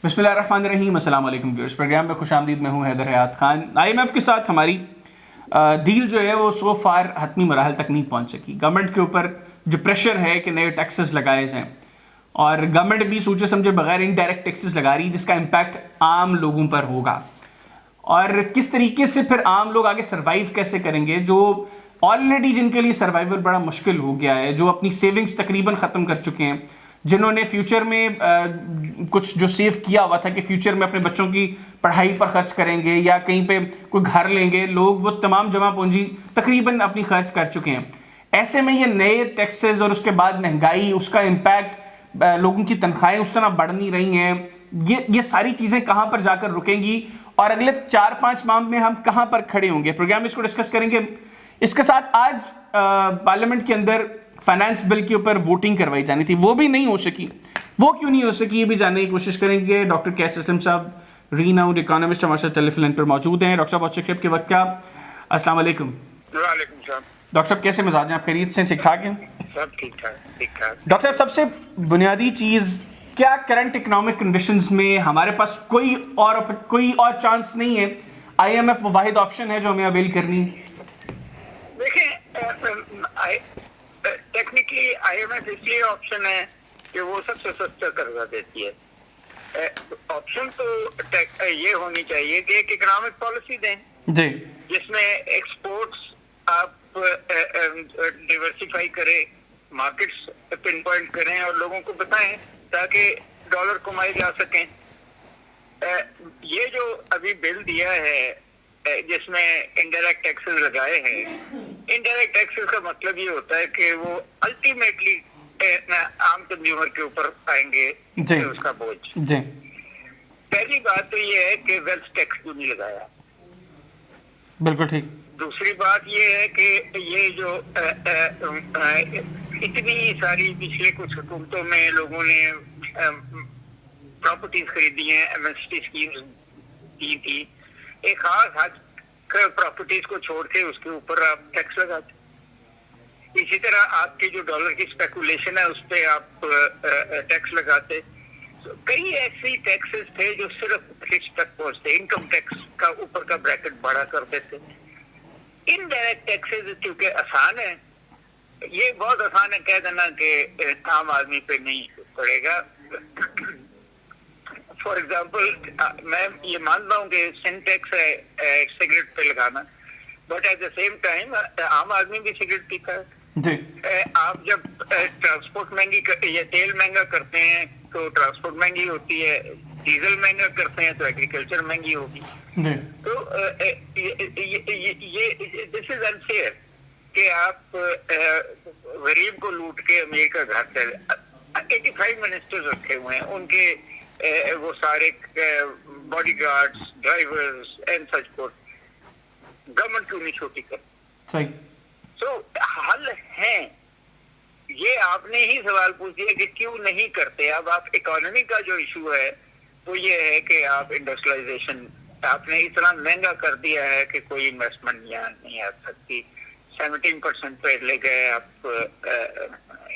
बिस्मिल्लाहिर्रहमानिर्रहीम, अस्सलाम वालेकुम व्यूअर्स। प्रोग्राम में खुशामदीद। मैं हूं हैदर हयात खान। IMF के साथ हमारी डील जो है वो सो फार हतमी मराहल तक नहीं पहुंच सकी। गवर्नमेंट के ऊपर जो प्रेशर है कि नए टैक्सेस लगाए जाएं और गवर्नमेंट भी सोचे समझे बगैर इनडायरेक्ट टैक्सेस लगा रही, जिसका इम्पैक्ट आम लोगों पर होगा। और किस तरीके से फिर आम लोग आगे सर्वाइव कैसे करेंगे, जो ऑलरेडी जिनके लिए सर्वाइवल बड़ा मुश्किल हो गया है, जो अपनी सेविंग्स तकरीबन ख़त्म कर चुके हैं, जिन्होंने फ्यूचर में कुछ जो सेव किया हुआ था कि फ्यूचर में अपने बच्चों की पढ़ाई पर खर्च करेंगे या कहीं पे कोई घर लेंगे, लोग वो तमाम जमा पूंजी तकरीबन अपनी खर्च कर चुके हैं। ऐसे में ये नए टैक्सेस और उसके बाद महंगाई, उसका इम्पैक्ट, लोगों की तनख्वाहें उस तरह बढ़ नहीं रही हैं, ये सारी चीज़ें कहाँ पर जाकर रुकेंगी और अगले 4-5 माह में हम कहाँ पर खड़े होंगे, प्रोग्राम में इसको डिस्कस करेंगे। इसके साथ आज पार्लियामेंट के अंदर फाइनेंस बिल के ऊपर वोटिंग करवाई जानी थी, वो भी नहीं हो सकी। वो क्यों नहीं हो सकी, ये भी जानने की कोशिश करेंगे। डॉक्टर कैस असलम साहब, रीनाउंड इकोनॉमिस्ट, हमारे साथ टेलीफोन पर मौजूद हैं। डॉक्टर साहब बहुत शुक्रिया आपके वक्त का। अस्सलाम वालेकुम। वालेकुम सलाम। डॉक्टर साहब कैसे मिजाज हैं आप? खैरियत से, ठीक ठाक हैं? सब ठीक ठाक, ठीक ठाक। डॉक्टर साहब सबसे बुनियादी चीज़, क्या करंट इकोनॉमिक कंडीशंस में हमारे पास कोई और चांस नहीं है? IMF वो वाहिद ऑप्शन है जो हमें अवेल करनी है? देखिए, टेक्निकली IMF इसलिए ऑप्शन है कि वो सबसे सस्ता कर्जा देती है। ऑप्शन तो ये होनी चाहिए कि एक इकोनॉमिक पॉलिसी दें जी, जिसमें एक्सपोर्ट्स आप डिवर्सिफाई करें, मार्केट्स पिन पॉइंट करें और लोगों को बताएं ताकि डॉलर कमाए जा सकें। ये जो अभी बिल दिया है जिसमें इनडायरेक्ट टैक्सेस लगाए हैं, इनडायरेक्ट टैक्सेस का मतलब ये होता है कि वो अल्टीमेटली आम कंज्यूमर के ऊपर आएंगे उसका बोझ। जी, पहली बात तो ये है कि वेल्थ टैक्स क्यों नहीं लगाया। बिल्कुल ठीक। दूसरी बात ये है कि ये जो इतनी सारी पिछले कुछ हुकूमतों में लोगों ने प्रॉपर्टीज खरीदी हैं, एमएसटी स्कीम्स दी थी, एक खास हद प्रॉपर्टीज को छोड़ के उसके ऊपर आप टैक्स लगाते। इसी तरह आपकी जो डॉलर की स्पेकुलेशन है उस पर आप टैक्स लगाते। कई ऐसी टैक्सेस थे जो सिर्फ रिच तक पहुंचते, इनकम टैक्स का ऊपर का ब्रैकेट बढ़ा कर देते। इनडायरेक्ट टैक्सेस क्योंकि आसान है, ये बहुत आसान है कह देना कि आम आदमी पे नहीं पड़ेगा। फॉर एग्जाम्पल, मैं ये मानता हूँ कि सिन टैक्स है सिगरेट पे लगाना, but at the same time आम आदमी भी सिगरेट पीता है। आप जब ट्रांसपोर्ट महंगी या तेल महंगा करते हैं तो ट्रांसपोर्ट महंगी होती है, डीजल महंगा करते हैं तो एग्रीकल्चर महंगी होगी। तो ये दिस इज अनफेयर कि आप गरीब को लूट के अमीर का घर चले। 85 मिनिस्टर्स रखे हुए हैं, उनके वो सारे bodyguards, drivers and such fourth, government क्यों नहीं छोटी कर? सही। तो हल है, ये आपने ही सवाल पूछ दिया कि क्यों नहीं करते। अब आप इकोनॉमी का जो इशू है वो ये है कि आप इंडस्ट्रियलाइजेशन आपने इतना महंगा कर दिया है कि कोई इन्वेस्टमेंट यहाँ नहीं आ सकती। 17% पे ले गए आप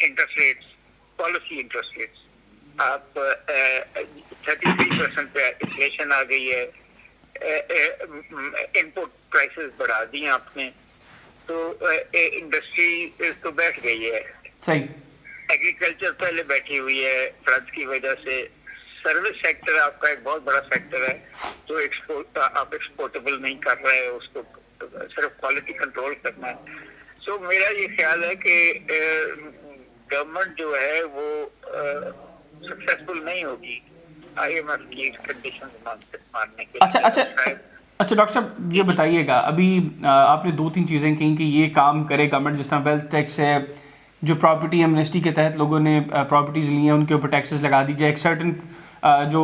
interest rates, policy interest rates. आप 33% पे इन्फ्लेशन आ गई है, इनपुट प्राइसेस बढ़ा दी आपने, तो इंडस्ट्री तो बैठ गई है। सही। एग्रीकल्चर पहले बैठी हुई है फ्लड्स की वजह से। सर्विस सेक्टर आपका एक बहुत बड़ा सेक्टर है जो आप एक्सपोर्टेबल नहीं कर रहे हो, उसको सिर्फ क्वालिटी कंट्रोल करना है। सो मेरा ये ख्याल है कि गवर्नमेंट जो है वो सक्सेसफुल नहीं होगी IMF की कंडीशन मानने के। अच्छा डॉक्टर साहब ये बताइएगा, अभी आपने 2-3 चीज़ें कही कि ये काम करे गवर्नमेंट, जिस तरह वेल्थ टैक्स है, जो प्रॉपर्टी एमनेस्टी के तहत लोगों ने प्रॉपर्टीज़ ली हैं उनके ऊपर टैक्सेस लगा दी जाए, एक सर्टन जो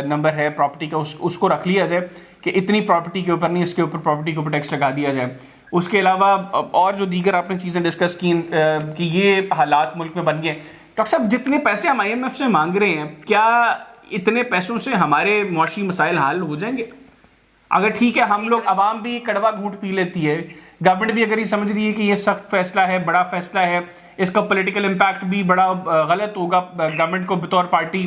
नंबर है प्रॉपर्टी का उसको रख लिया जाए कि इतनी प्रॉपर्टी के ऊपर नहीं, इसके ऊपर प्रॉपर्टी के ऊपर टैक्स लगा दिया जाए। उसके अलावा और जो दीगर आपने चीज़ें डिस्कस की कि ये हालात मुल्क में बन गए। डॉक्टर साहब जितने पैसे हम IMF से मांग रहे हैं, क्या इतने पैसों से हमारे मुआशी मसाइल हल हो जाएंगे? अगर ठीक है हम लोग आवाम भी कड़वा घूंट पी लेती है, गवर्नमेंट भी अगर ये समझ रही है कि ये सख्त फैसला है, बड़ा फैसला है, इसका पॉलिटिकल इम्पैक्ट भी बड़ा गलत होगा गवर्नमेंट को बतौर पार्टी,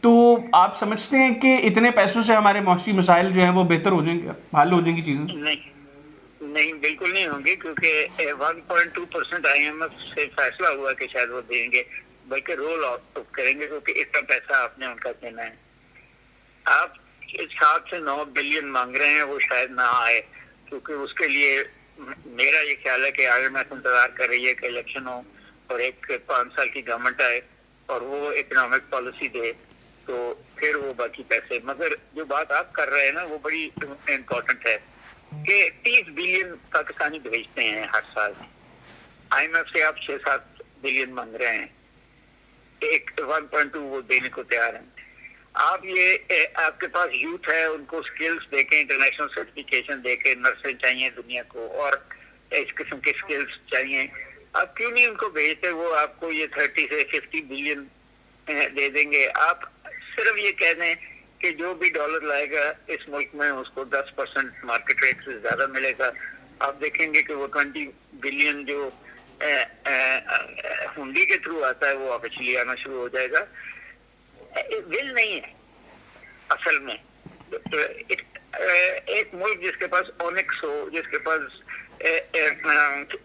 तो आप समझते हैं कि इतने पैसों से हमारे मौसमी मसाइल जो हैं वो बेहतर हो जाएंगे, हल हो जाएंगी चीज़ें? नहीं, बिल्कुल नहीं होंगे, क्योंकि 1.2% IMF से फैसला हुआ कि शायद वो देंगे, बल्कि रोल आउट करेंगे, क्योंकि इतना पैसा आपने उनका देना है। आप 7 से 9 बिलियन मांग रहे हैं, वो शायद ना आए, क्योंकि उसके लिए मेरा ये ख्याल है कि IMF इंतजार कर रही है कि इलेक्शन हो और एक 5 साल की गवर्नमेंट आए और वो इकोनॉमिक पॉलिसी दे, तो फिर वो बाकी पैसे। मगर जो बात आप कर रहे हैं ना, वो बड़ी इम्पोर्टेंट है कि 30 बिलियन पाकिस्तानी भेजते हैं हर साल। IMF से आप 6-7 बिलियन मांग रहे हैं, एक 1.2 वो देने को तैयार हैं। आप ये आपके पास यूथ है, उनको स्किल्स देके, इंटरनेशनल सर्टिफिकेशन देके, नर्सें चाहिए दुनिया को और इस किस्म के स्किल्स चाहिए, आप क्यों नहीं उनको भेजते? वो आपको ये 30 से 50 बिलियन दे देंगे। आप सिर्फ ये कह दें कि जो भी डॉलर लाएगा इस मुल्क में उसको 10% मार्केट रेट से ज्यादा मिलेगा। आप देखेंगे कि वो 20 बिलियन जो हुंडी के थ्रू आता है वो ऑफिशियली आना शुरू हो जाएगा। बिल नहीं है असल में। एक मुल्क जिसके पास ओनिक्स हो, जिसके पास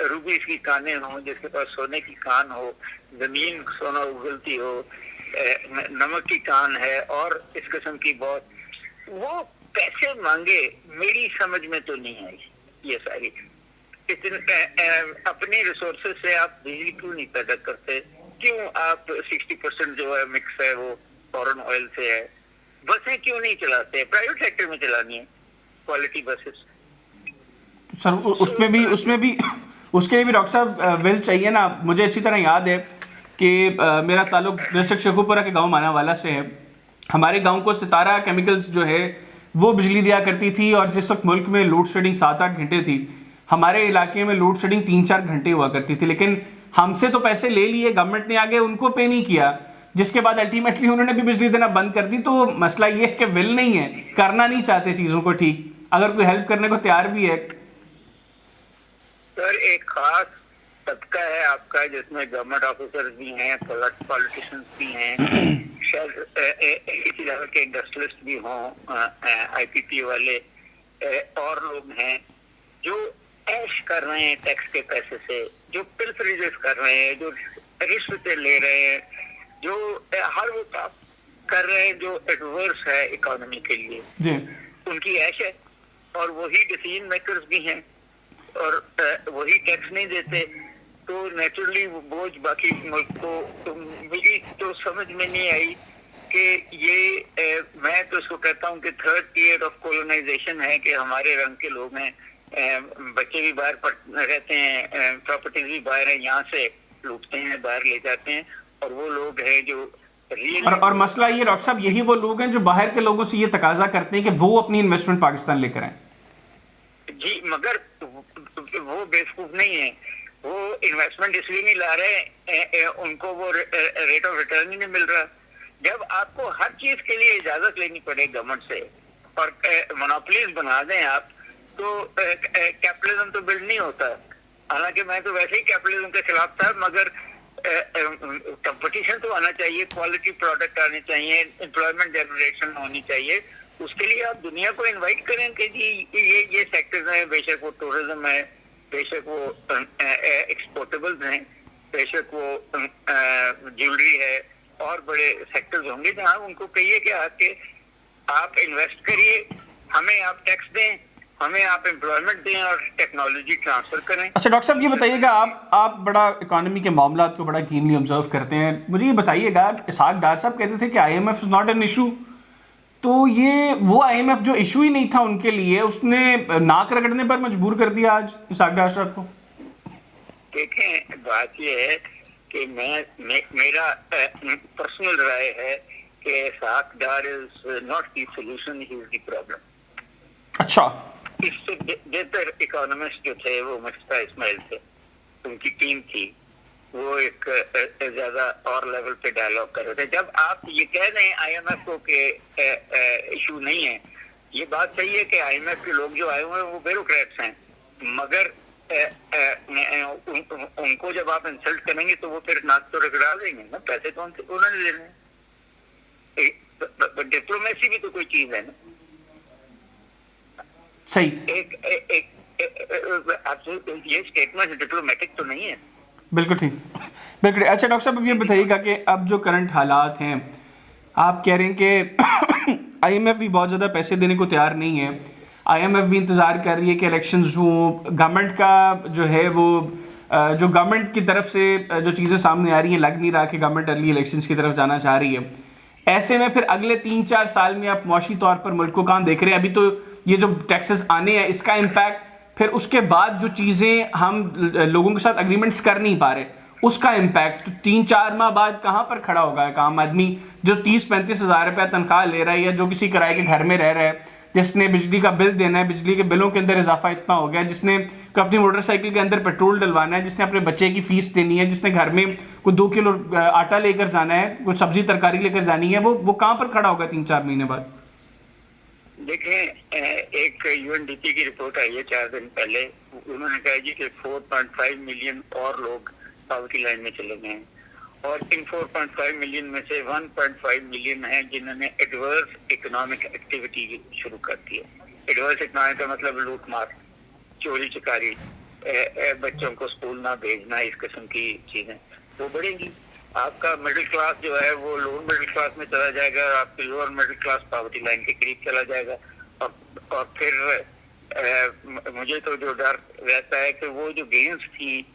रूबीज की कानें हो, जिसके पास सोने की कान हो, जमीन सोना उगलती हो, नमक की कान है और इस किस्म की बहुत, वो पैसे मांगे, मेरी समझ में तो नहीं आई ये सारी। अपने रिसोर्सेज से आप बिजली क्यों नहीं पैदा करते? क्यों आप 60% जो है मिक्स है वो फॉरेन ऑयल से है? बसें क्यों नहीं चलाते? प्राइवेट सेक्टर में चलानी है क्वालिटी बसेस। सर उसके लिए भी डॉक्टर साहब विल चाहिए ना। मुझे अच्छी तरह याद है कि मेरा ताल्लुक डिस्ट्रिक्ट शेखुपुरा के गांव मानावाला से है। हमारे गांव को सितारा केमिकल्स जो है वो बिजली दिया करती थी, और जिस वक्त मुल्क में लोड शेडिंग 7-8 घंटे थी, हमारे इलाके में लोड शेडिंग 3-4 घंटे हुआ करती थी। लेकिन हमसे तो पैसे ले लिए, गवर्नमेंट ने आगे उनको पे नहीं किया, जिसके बाद अल्टीमेटली उन्होंने भी बिजली देना बंद कर दी। तो मसला ये है कि विल नहीं है, करना नहीं चाहते चीज़ों को ठीक, अगर कोई हेल्प करने को तैयार भी है। सर एक खास तबका है आपका जिसमें गवर्नमेंट ऑफिसर्स भी हैं, पॉलिटिशियंस भी हैं, शायद इसी लेवल के इंडस्ट्रियलिस्ट भी हों, IPP वाले और लोग हैं जो ऐश कर रहे हैं टैक्स के पैसे से, जो पिल्फरेजेस कर रहे हैं, जो रिश्वतें ले रहे हैं, जो हर वो काम कर रहे हैं जो एडवर्स है इकोनॉमी के लिए जी। उनकी ऐश है और वही डिसीजन मेकर्स भी हैं और वही टैक्स नहीं देते, तो नेचुरली बोझ बाकी मुल्क को। तो मेरी तो समझ में नहीं आई कि ये मैं तो इसको कहता हूँ कि 3rd tier ऑफ कॉलोनाइजेशन है कि हमारे रंग के लोग हैं, बच्चे भी बाहर रहते हैं, प्रॉपर्टीज भी बाहर है, यहाँ से लूटते हैं, बाहर ले जाते हैं, और वो लोग हैं जो और मसला ये डॉक्टर साहब, यही वो लोग हैं जो बाहर के लोगों से ये तकाजा करते हैं कि वो अपनी इन्वेस्टमेंट पाकिस्तान लेकर आए जी। मगर वो बेवकूफ नहीं है, वो इन्वेस्टमेंट इसलिए नहीं ला रहे, उनको वो रेट ऑफ रिटर्न ही नहीं मिल रहा। जब आपको हर चीज के लिए इजाजत लेनी पड़े गवर्नमेंट से और मोनोपोलीज बना दें आप, तो कैपिटलिज्म तो बिल्ड नहीं होता। हालांकि मैं तो वैसे ही कैपिटलिज्म के खिलाफ था, मगर कंपटीशन तो आना चाहिए, क्वालिटी प्रोडक्ट आने चाहिए, एम्प्लॉयमेंट जनरेशन होनी चाहिए। उसके लिए आप दुनिया को इनवाइट करें कि जी ये सेक्टर्स हैं, बेशक वो टूरिज्म है, बेशक वो एक्सपोर्टेबल्स हैं, बेशक वो ज्वेलरी है, और बड़े सेक्टर्स होंगे जहां उनको कहिए कि आके आप इन्वेस्ट करिए, हमें आप टैक्स दें, हमें आप एम्प्लॉयमेंट दें और टेक्नोलॉजी ट्रांसफर करें। अच्छा डॉक्टर साहब ये बताइएगा, आप बड़ा इकोनॉमी के मामलात को बड़ा कीनली ऑब्जर्व करते हैं, मुझे ये बताइएगा, इसहाक डार साहब कहते थे कि IMF is not an issue, तो ये वो IMF जो इशू ही नहीं था उनके लिए, उसने नाक रगड़ने पर मजबूर कर दिया आज इसहाक डार साहब को। देखें, बात ये है कि मेरा पर्सनल राय है कि Ishaq Dar is not the solution, he is the problem. अच्छा, इससे बेहतर इकोनॉमिस्ट जो थे वो मुश्ताक इस्माइल थे, उनकी टीम थी, वो एक ज्यादा और लेवल पे डायलॉग कर रहे थे। जब आप ये कह रहे हैं IMF को कि इशू नहीं है, ये बात सही है कि IMF के लोग जो आए हुए हैं वो ब्यूरोक्रेट्स हैं, मगर उनको जब आप इंसल्ट करेंगे तो वो फिर नाक तो रगड़ा देंगे ना, पैसे तो उन्होंने देने हैं। डिप्लोमेसी भी तो कोई चीज है ना। सही। एक ये स्टेटमेंट डिप्लोमेटिक तो नहीं है। बिल्कुल ठीक, बिल्कुल। अच्छा डॉक्टर साहब, अब ये बताइएगा कि अब जो करंट हालात हैं, आप कह रहे हैं कि आईएमएफ भी बहुत ज़्यादा पैसे देने को तैयार नहीं है, आईएमएफ भी इंतज़ार कर रही है कि इलेक्शंस हों, गवर्नमेंट का जो है वो जो गवर्नमेंट की तरफ से जो चीज़ें सामने आ रही हैं, लग नहीं रहा कि गवर्नमेंट अर्ली इलेक्शंस की तरफ जाना चाह रही है। ऐसे में फिर अगले 3-4 साल में आप मुआशी तौर पर मुल्क को कहाँ देख रहे हैं? अभी तो ये जो टैक्सेस आने हैं इसका इम्पैक्ट, फिर उसके बाद जो चीज़ें हम लोगों के साथ एग्रीमेंट्स कर नहीं पा रहे उसका इम्पैक्ट, तो 3-4 माह बाद कहाँ पर खड़ा होगा एक आम आदमी जो 30-35 हज़ार रुपया तनख्वाह ले रहा है, या जो किसी किराए के घर में रह रहा है, जिसने बिजली का बिल देना है, बिजली के बिलों के अंदर इजाफा इतना हो गया, जिसने अपनी मोटरसाइकिल के अंदर पेट्रोल डलवाना है, जिसने अपने बच्चे की फीस देनी है, जिसने घर में कोई 2 किलो आटा लेकर जाना है, कुछ सब्जी तरकारी लेकर जानी है, वो कहाँ पर खड़ा होगा 3-4 महीने बाद? देखें, एक यूएनडीपी की रिपोर्ट आई है 4 दिन पहले। उन्होंने कहा जी कि 4.5 मिलियन और लोग पॉवर्टी लाइन में चले गए हैं, और इन 4.5 मिलियन में से 1.5 मिलियन हैं जिन्होंने एडवर्स इकोनॉमिक एक्टिविटी शुरू कर दी है। एडवर्स इकोनॉमिक का मतलब लूट मार, चोरी चकारी, बच्चों को स्कूल ना भेजना, इस किस्म की चीजें वो बढ़ेंगी। आपका मिडिल क्लास जो है वो लोअर मिडिल क्लास में चला जाएगा, और आपकी lower middle class poverty line के करीब चला जाएगा। और फिर मुझे तो जो डर रहता है कि वो जो गेम्स थी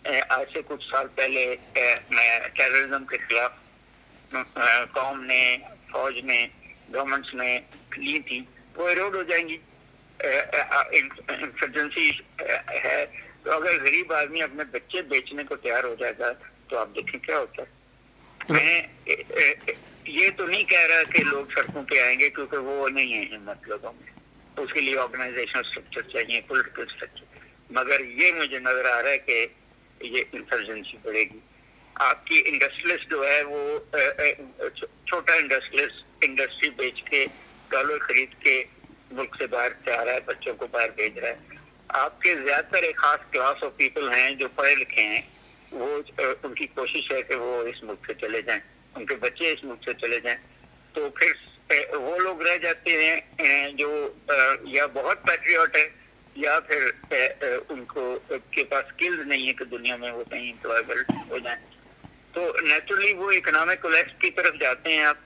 आज से कुछ साल पहले टेररिज्म के खिलाफ कौम ने, फौज ने, गवर्नमेंट्स ने ली थी, वो इरोड हो जाएंगी। इंसर्जेंसी है, तो अगर गरीब आदमी अपने बच्चे बेचने को तैयार हो जाएगा तो आप देखें क्या होता है। मैं ये तो नहीं कह रहा कि लोग सड़कों पे आएंगे, क्योंकि वो नहीं है हिम्मत लोगों में, तो उसके लिए ऑर्गेनाइजेशनल स्ट्रक्चर चाहिए, पॉलिटिकल स्ट्रक्चर। मगर ये मुझे नजर आ रहा है कि ये इंसर्जेंसी बढ़ेगी। आपकी इंडस्ट्रियलिस्ट जो है वो छोटा इंडस्ट्रियलिस्ट इंडस्ट्री बेच के, डॉलर खरीद के मुल्क से बाहर जा रहा है, बच्चों को बाहर भेज रहा है। आपके ज्यादातर एक खास क्लास ऑफ पीपल हैं जो पढ़े लिखे हैं, वो उनकी कोशिश है कि वो इस मुल्क से चले जाएं, उनके बच्चे इस मुल्क से चले जाएं। तो फिर वो लोग रह जाते हैं जो या बहुत पैट्रियट है, या फिर उनको के पास स्किल्स नहीं है कि दुनिया में वो कहीं एम्प्लॉयबल हो जाए। तो नेचुरली वो इकोनॉमिक कोलैप्स की तरफ जाते हैं। आप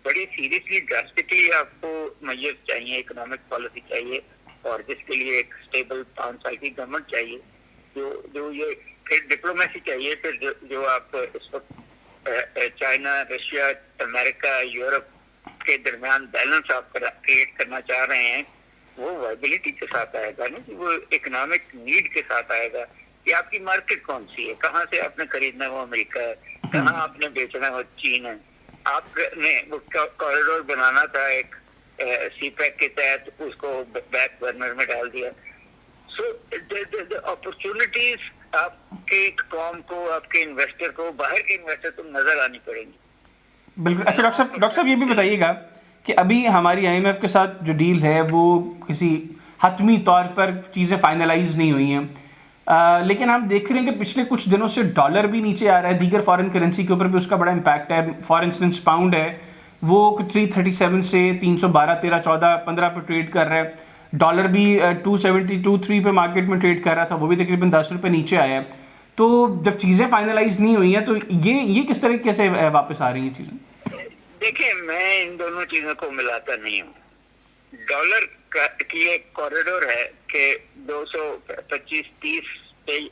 बड़ी सीरियसली ड्रास्टिकली आपको मेजर चाहिए, इकोनॉमिक पॉलिसी चाहिए, और जिसके लिए एक स्टेबल 5 साल की गवर्नमेंट चाहिए, जो ये फिर डिप्लोमेसी चाहिए। फिर जो आप इस वक्त चाइना, रशिया, अमेरिका, यूरोप के दरमियान बैलेंस आप क्रिएट करना चाह रहे हैं, वो वायबिलिटी के साथ आएगा ना, कि वो इकोनॉमिक नीड के साथ आएगा कि आपकी मार्केट कौन सी है, कहाँ से आपने खरीदना है वो अमेरिका है, कहाँ आपने बेचना है वो चीन है। आपने वो कॉरिडोर बनाना था एक सीपैक के तहत, उसको बैक बर्नर में डाल दिया। सो अपॉर्चुनिटीज आपके कॉम को, आपके इन्वेस्टर को, बाहर के इन्वेस्टर को नजर आनी पड़ेंगी। बिल्कुल। अच्छा डॉक्टर साहब, ये भी बताइएगा कि अभी हमारी आईएमएफ के साथ जो डील है वो किसी हतमी तौर पर चीज़ें फाइनलाइज नहीं हुई हैं, लेकिन हम देख रहे हैं कि पिछले कुछ दिनों से डॉलर भी नीचे आ रहा है, दीगर फॉरेन करेंसी के ऊपर भी उसका बड़ा इम्पैक्ट है। फॉर इंस्टेंस पाउंड है वो 337 से 312, 13, 14, 15 पर ट्रेड कर रहा है। डॉलर भी 270, 23 पे मार्केट में ट्रेड कर रहा था, वो भी तकरीबन 10 रुपये नीचे आया है। तो जब चीज़ें फाइनलाइज नहीं हुई हैं तो ये किस तरीके से वापस आ रही हैं चीज़ें? देखिए, मैं इन दोनों चीजों को मिलाता नहीं हूँ। डॉलर की एक कॉरिडोर है कि 225-30 पे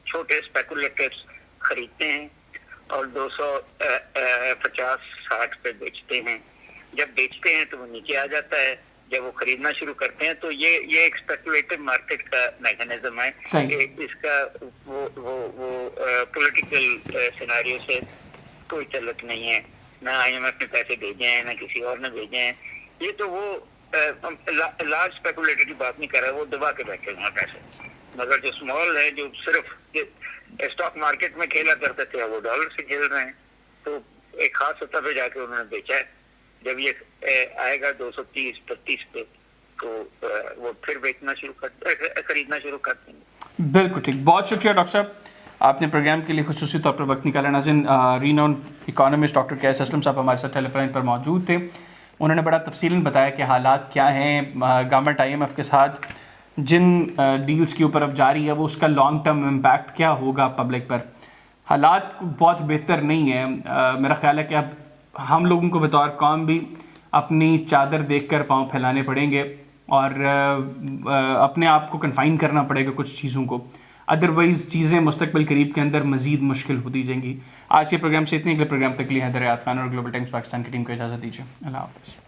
छोटे स्पेकुलेटर्स खरीदते हैं और 250-60 पे बेचते हैं। जब बेचते हैं तो वो नीचे आ जाता है, जब वो खरीदना शुरू करते हैं तो ये एक स्पेकुलेटिव मार्केट का मैकेनिज्म है कि इसका वो पॉलिटिकल सिनेरियो से कोई तल्लुक नहीं है। ना आईएमएफ ने पैसे भेजे हैं, ना किसी और ने भेजे हैं। ये तो वो लार्ज स्पेकुलेटर की बात नहीं कर रहा है, वो दबा के बैठे हुए हैं पैसे। मगर जो स्मॉल है, जो सिर्फ स्टॉक मार्केट में खेला करते थे, वो डॉलर से खेल रहे हैं। तो एक खास सतह पे जाके उन्होंने बेचा है। जब ये आएगा 230-32 पे तो वो फिर बेचना शुरू खरीदना शुरू कर देंगे। बिल्कुल ठीक, बहुत शुक्रिया डॉक्टर साहब। आपने प्रोग्राम के लिए खुसूसी तौर पर वक्त निकाला। नाज़रीन, रीनाउंड इकोनॉमिस्ट डॉक्टर कैस असलम साहब हमारे साथ टेलीफोन पर मौजूद थे। उन्होंने बड़ा तफसीलन बताया कि हालात क्या हैं, गवर्नमेंट IMF के साथ जिन डील्स के ऊपर अब जारी है वो उसका लॉन्ग टर्म इम्पैक्ट क्या होगा पब्लिक पर। हालात बहुत बेहतर नहीं है। मेरा ख्याल है कि अब हम लोगों को बतौर कौम भी अपनी चादर देखकर पाँव फैलाने पड़ेंगे और अपने आप को कन्फाइन करना पड़ेगा कुछ चीज़ों को, अदरवाइज़ चीज़ें मुस्तकबिल करीब के अंदर मज़ीद मुश्किल होती जाएंगी। आज के प्रोग्राम से इतने, अगले प्रोग्राम तक लिए हैदर हयात खान और ग्लोबल टाइम्स पाकिस्तान की टीम को इजाज़त दीजिए। अल्लाह हाफ़िज़।